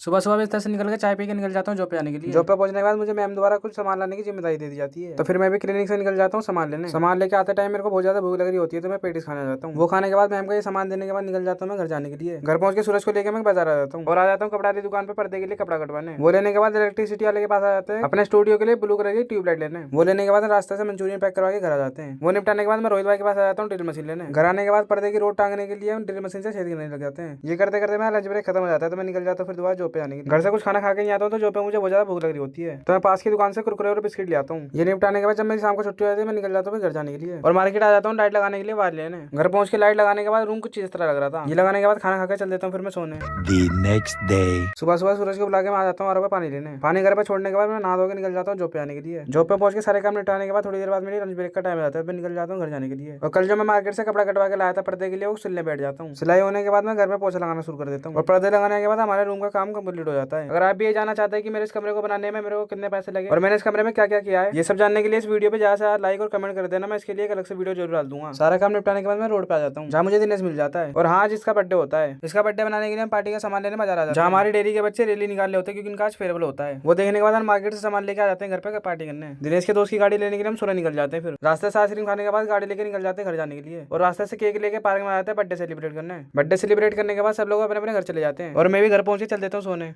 सुबह सुबह बिस्तर से निकल के चाय पी के निकल जाता हूँ जॉब पे जाने के लिए। जॉब पे पहुंचने के बाद मुझे मैम द्वारा कुछ सामान लाने की जिम्मेदारी दे दी जाती है, तो फिर मैं भी क्लिनिक से निकल जाता हूँ सामान लेने। सामान लेके आते टाइम मेरे को बहुत ज्यादा भूख लग रही होती है, तो मैं पेटिस खाने जाता हूँ। वो खाने के बाद मैम को ये सामान देने के बाद निकल जाता हूँ मैं घर जाने के लिए। घर पहुंच के सूरज को लेकर मैं बाजार आ जाता हूँ और आ जाता हूँ कपड़ा की दुकान पे पर्दे के लिए कपड़ा कटवाने। वो लेने के बाद इलेक्ट्रिसिटी वाले के पास आ जाते हैं अपने स्टूडियो के लिए ब्लू कलर की ट्यूबलाइट लेने। वो लेने के बाद रास्ते से मंचूरियन पैक करवा के घर आ जाते हैं। वो निपटाने के बाद मैं रोहित भाई के पास आ जाता हूँ ड्रिल मशीन लेने। घर आने के बाद पर्दे की रोड टांगने के लिए ड्रिल मशीन से छेद करने लग जाते हैं। ये करते करते मैं लंच ब्रेक खत्म हो जाता है, तो मैं निकल जाता हूँ फिर दोबारा जॉब पे आने के लिए। घर से कुछ खाना खा के नहीं आता हूँ, तो जॉब पे मुझे बहुत ज्यादा भूख लग रही होती है, तो मैं पास की दुकान से कुरकुरे और बिस्किट ले आता हूँ। ये निपटाने के बाद जब मेरी शाम को छुट्टी हो जाती है, मैं निकल जाता हूँ घर जाने के लिए और मार्केट आ जाता हूँ लाइट लगाने के लिए वायर लेने। घर पहुंच के लाइट लगाने के बाद रूम कुछ इस तरह लग रहा था। ये लगाने के बाद खाना खाकर चल देता हूँ फिर मैं सोने। सुबह सुबह सूरज को बुला के मैं आ जाता हूँ और पानी लेने। पानी घर पे छोड़ने के बाद मैं नहा धो के निकल जाता हूँ जॉब पे आने के लिए। जॉब पे पहुंच के सारे काम निपटाने के बाद थोड़ी देर बाद मेरी लंच ब्रेक का टाइम हो जाता है, फिर निकल जाता हूँ घर जाने के लिए। और कल जो मैं मार्केट से कपड़ा कटवा के लाया था पर्दे के लिए, वो सिलने बैठ जाता हूँ। सिलाई होने के बाद मैं घर में पोछा लगाना शुरू कर देता हूँ और पर्दे लगाने के बाद हमारे रूम का काम कंप्लीट हो जाता है। अगर आप भी ये जानना चाहते हैं कि मेरे इस कमरे को बनाने में मेरे को कितने पैसे लगे और मैंने इस कमरे में क्या क्या किया है, ये सब जानने के लिए इस वीडियो पे ज्यादा से ज्यादा लाइक और कमेंट कर देना। मैं इसके लिए एक अलग से वीडियो जरूर डाल दूंगा। सारा काम निपटाने के बाद मैं रोड पे आ जाता हूँ जहाँ मुझे दिनेश मिल जाता है। और हाँ, जिसका बर्थडे होता है, इसका बर्थडे बनाने के लिए हम पार्टी का सामान लेने बाजार आ जाते हैं, जहाँ हमारी डेयरी के बच्चे रैली निकाल होते हैं क्योंकि इनका आज फेयरवेल होता है। वो देखने के बाद हम मार्केट से सामान लेके आ जाते हैं घर पे पार्टी करने। दिनेश के दोस्त की गाड़ी लेने के लिए हम सुबह निकल जाते हैं। फिर रास्ते से आइसक्रीम खाने के बाद गाड़ी लेके निकल जाते हैं घर जाने के लिए और रास्ते से केक लेके पार्क में आ जाते हैं बर्थडे सेलिब्रेट करने। बर्थडे सेलिब्रेट करने के बाद सब लोग अपने अपने घर चले जाते हैं और मैं भी घर पहुंच के चल देता हूँ सोने।